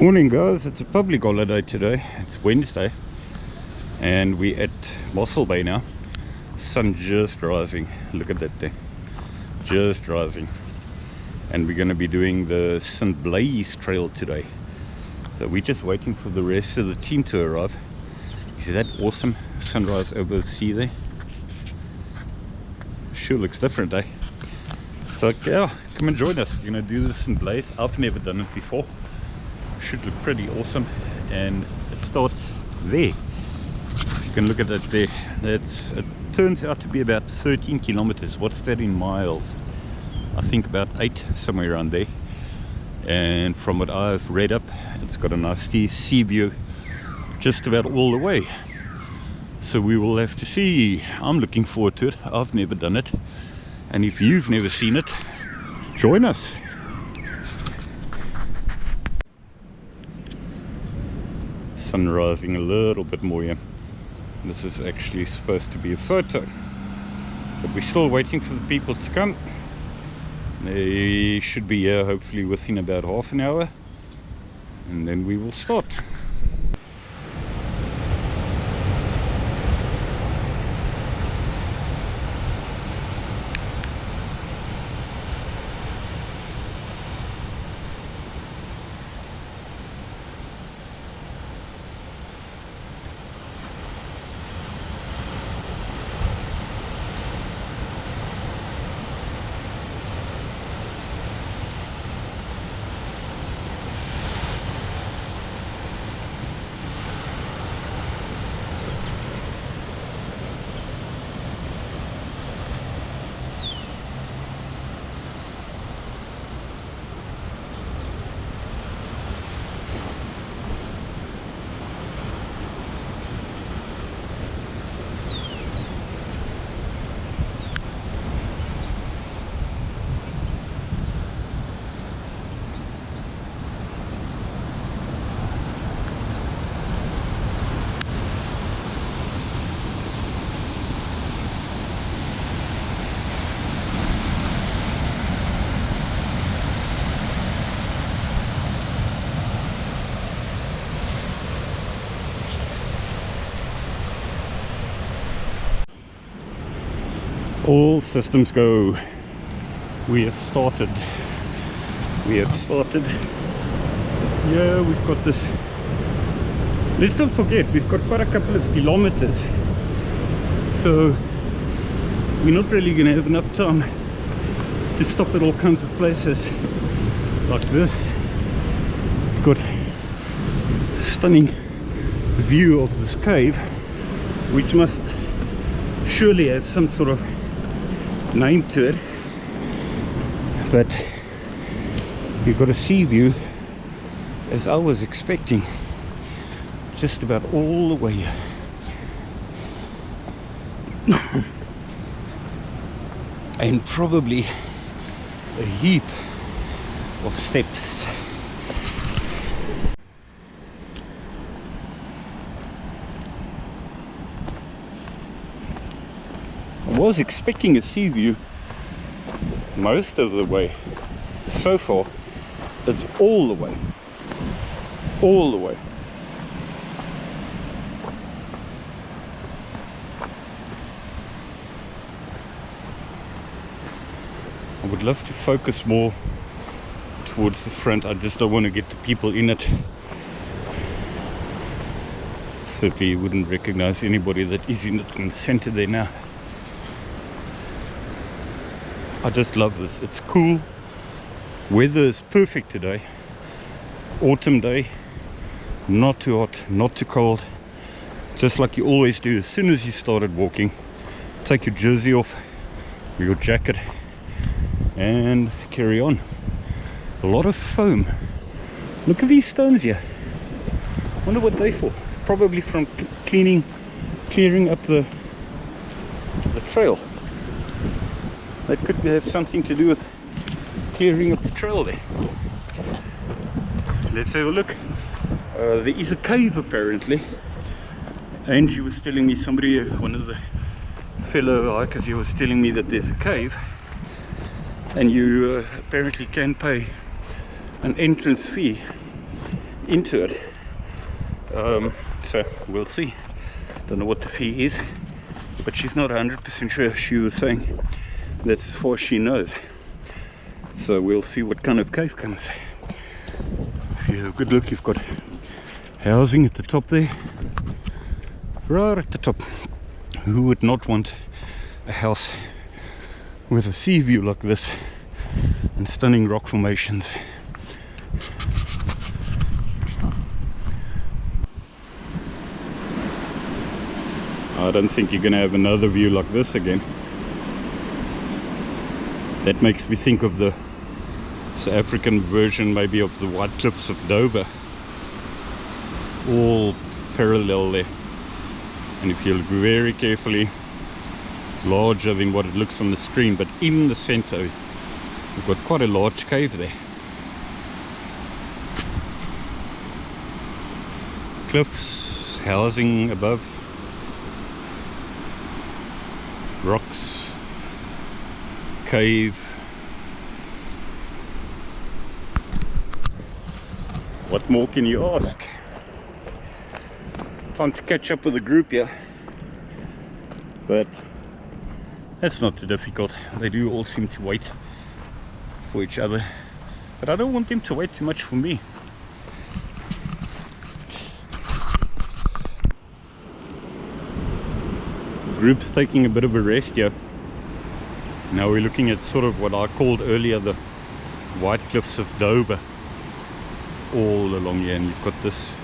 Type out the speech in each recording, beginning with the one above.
Morning guys, it's a public holiday today. It's Wednesday and we're at Mosselbay now. Sun just rising, look at that there, just rising. And we're going to be doing the Blaize trail today. So we're just waiting for the rest of the team to arrive. Is that awesome? Sunrise over the sea there. Sure looks different, eh? So yeah, come and join us. We're going to do this in Blaize. I've never done it before. Should look pretty awesome, and it starts there. If you can look at it there, it turns out to be about 13 kilometers. What's that in miles? I think about 8, somewhere around there. And from what I've read up, it's got a nice sea view just about all the way. So we will have to see. I'm looking forward to it. I've never done it, and if you've never seen it, join us. Sun rising a little bit more here. This is actually supposed to be a photo, but we're still waiting for the people to come. They should be here hopefully within about half an hour, and then we will start. All systems go. We have started. Yeah, we've got this. Let's not forget, we've got quite a couple of kilometers, so we're not really going to have enough time to stop at all kinds of places like this. We've got a stunning view of this cave, which must surely have some sort of name to it, but you've got a sea view, as I was expecting, just about all the way. And probably a heap of steps. I was expecting a sea view most of the way. So far, it's all the way. All the way. I would love to focus more towards the front. I just don't want to get the people in it. Certainly you wouldn't recognize anybody that is in it in the center there now. I just love this. It's cool. Weather is perfect today. Autumn day. Not too hot, not too cold. Just like you always do as soon as you started walking. Take your jersey off, or your jacket, and carry on. A lot of foam. Look at these stones here. Wonder what they're for. Probably from clearing up the trail. That could have something to do with clearing up the trail there. Let's have a look. There is a cave apparently. Angie was telling me, one of the fellow hikers here was telling me that there's a cave, and you apparently can pay an entrance fee into it. So we'll see. Don't know what the fee is, but she's not 100% sure. She was saying that's as far as she knows. So we'll see what kind of cave comes. If you have a good look, you've got housing at the top there, right at the top. Who would not want a house with a sea view like this and stunning rock formations? I don't think you're gonna have another view like this again. That makes me think of the South African version maybe of the White Cliffs of Dover, all parallel there. And if you look very carefully, larger than what it looks on the screen, but in the center we've got quite a large cave there. Cliffs, housing above, rocks, cave. What more can you ask? Time to catch up with the group here, but that's not too difficult. They do all seem to wait for each other, but I don't want them to wait too much for me. The group's taking a bit of a rest here. Now we're looking at sort of what I called earlier the White Cliffs of Dover all along here, and you've got this.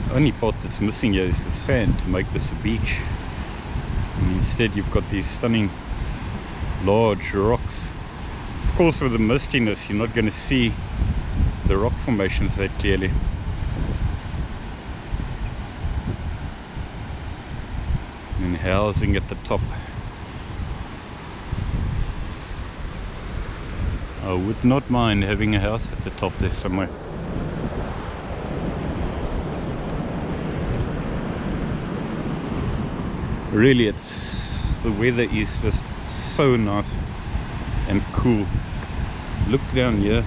The only part that's missing here is the sand to make this a beach, and instead you've got these stunning large rocks. Of course, with the mistiness you're not going to see the rock formations that clearly. And housing at the top. I would not mind having a house at the top there somewhere. Really, the weather is just so nice and cool. Look down here.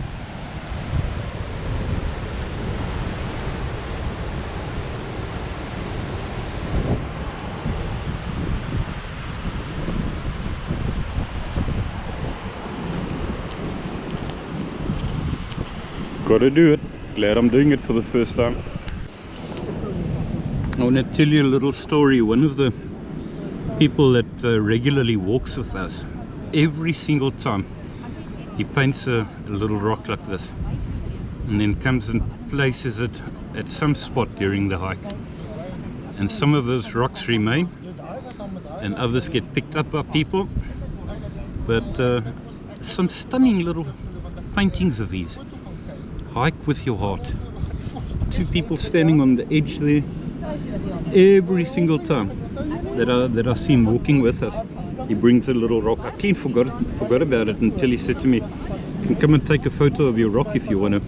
Gotta do it. Glad I'm doing it for the first time. I want to tell you a little story. One of the people that regularly walks with us, every single time he paints a little rock like this and then comes and places it at some spot during the hike, and some of those rocks remain and others get picked up by people, but some stunning little paintings of these. Hike with your heart. Two people standing on the edge there every single time that I see him walking with us. He brings a little rock. I clean forgot about it until he said to me, "You can come and take a photo of your rock if you want to."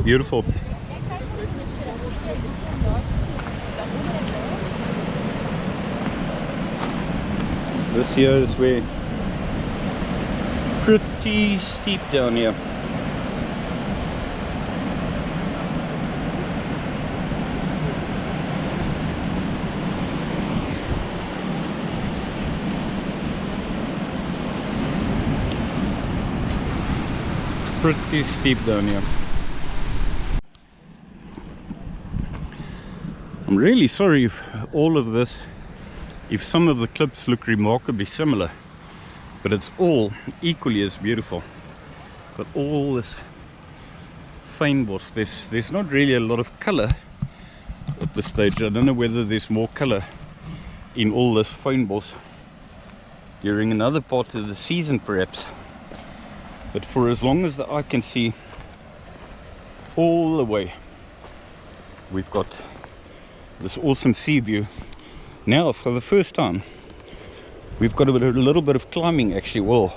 Beautiful. This here is where pretty steep down here. Pretty steep down here. I'm really sorry if all of this, if some of the clips look remarkably similar, but it's all equally as beautiful. But all this fynbos, there's not really a lot of color at this stage. I don't know whether there's more color in all this fynbos during another part of the season perhaps. But for as long as the eye can see, all the way, we've got this awesome sea view. Now, for the first time, we've got a little bit of climbing actually, well,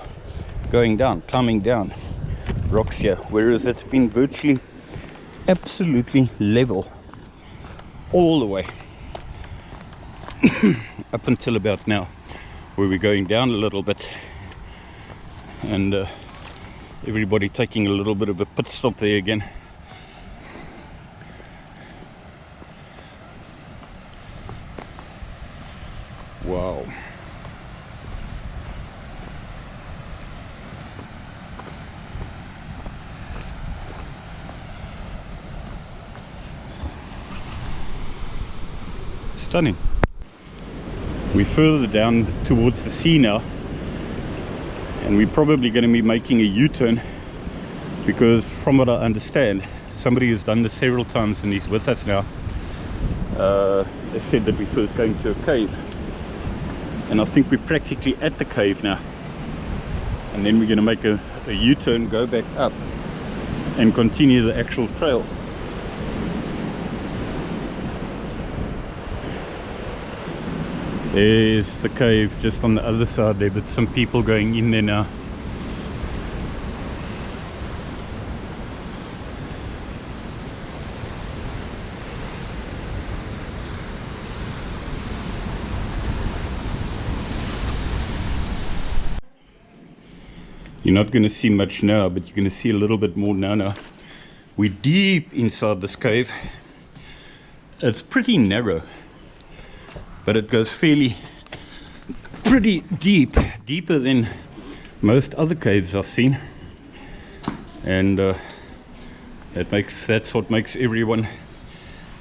climbing down rocks here, whereas it's been virtually absolutely level all the way up until about now, where we're going down a little bit, and Everybody taking a little bit of a pit stop there again. Wow. Stunning. We're further down towards the sea now, and we're probably going to be making a U-turn, because from what I understand, somebody has done this several times and he's with us now. They said that we're first going to a cave, and I think we're practically at the cave now, and then we're going to make a U-turn, go back up and continue the actual trail. There's the cave just on the other side there, but some people going in there now. You're not going to see much now, but you're going to see a little bit more now. We're deep inside this cave. It's pretty narrow, but it goes pretty deep, deeper than most other caves I've seen, and that's what makes everyone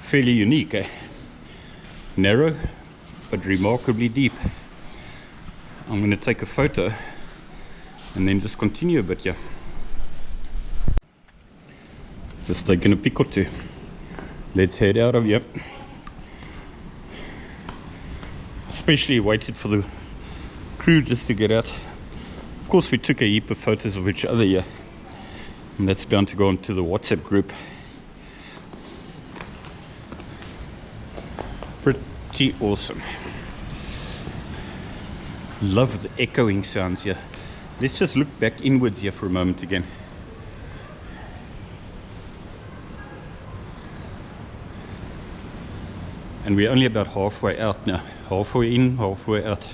fairly unique, eh? Narrow but remarkably deep. I'm going to take a photo and then just continue a bit. Yeah, just taking a pic or two. Let's head out of here. Especially waited for the crew just to get out. Of course, we took a heap of photos of each other here, and that's bound to go onto the WhatsApp group. Pretty awesome. Love the echoing sounds here. Let's just look back inwards here for a moment again. And we're only about halfway out now. Halfway in, halfway out.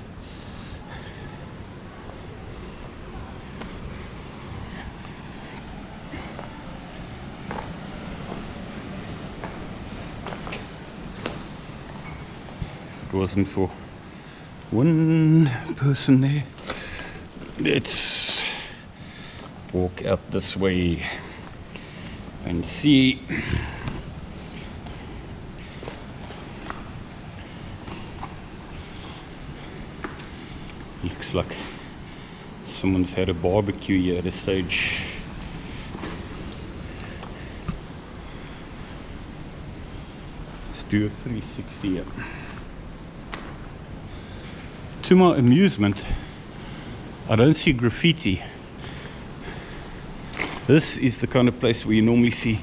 If it wasn't for one person there. Let's walk out this way and see. Looks like someone's had a barbecue here at a stage. Let's do a 360 here. To my amusement, I don't see graffiti. This is the kind of place where you normally see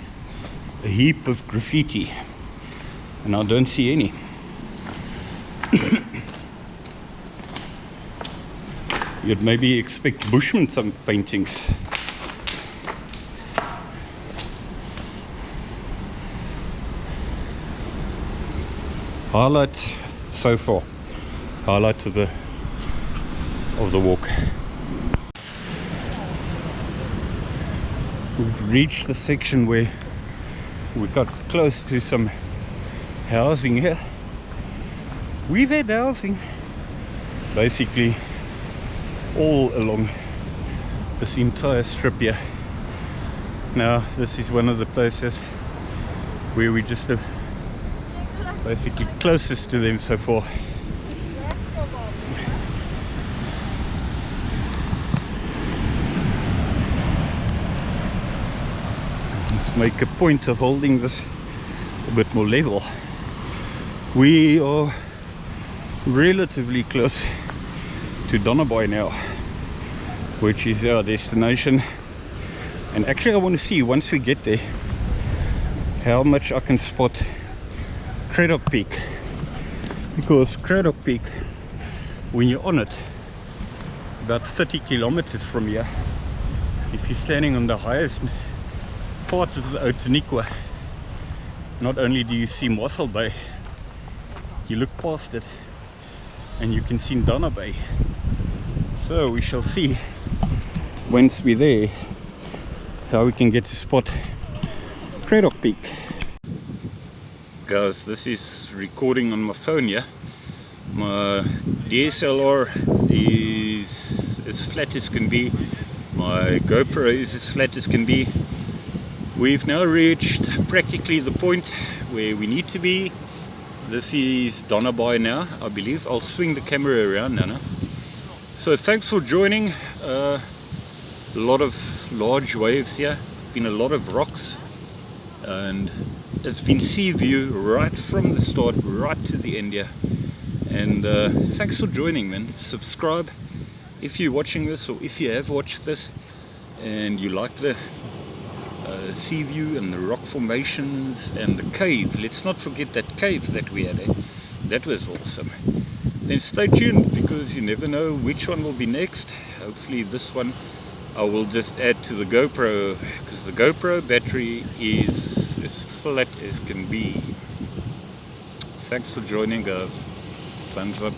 a heap of graffiti, and I don't see any. You'd maybe expect Bushman paintings. Highlight so far. Highlight of the walk. We've reached the section where we got close to some housing here. We've had housing basically all along this entire strip here. Now this is one of the places where we just are basically closest to them so far. Let's make a point of holding this a bit more level. We are relatively close to Dannabaai now, which is our destination, and actually I want to see once we get there how much I can spot Craddock Peak, because Craddock Peak, when you're on it about 30 kilometers from here, if you're standing on the highest part of the Outeniqua, not only do you see Mosselbay, you look past it and you can see Dannabaai. So we shall see once we're there how we can get to spot Craddock Peak. Guys, this is recording on my phone here. My DSLR is as flat as can be. My GoPro is as flat as can be. We've now reached practically the point where we need to be. This is Dannabaai now, I believe. I'll swing the camera around now. So thanks for joining. A lot of large waves here, been a lot of rocks, and it's been sea view right from the start right to the end here. And thanks for joining, man. Subscribe if you're watching this, or if you have watched this and you like the sea view and the rock formations and the cave. Let's not forget that cave that we had. That was awesome. Then stay tuned, because you never know which one will be next. Hopefully this one I will just add to the GoPro, because the GoPro battery is as flat as can be. Thanks for joining, guys. Thumbs up.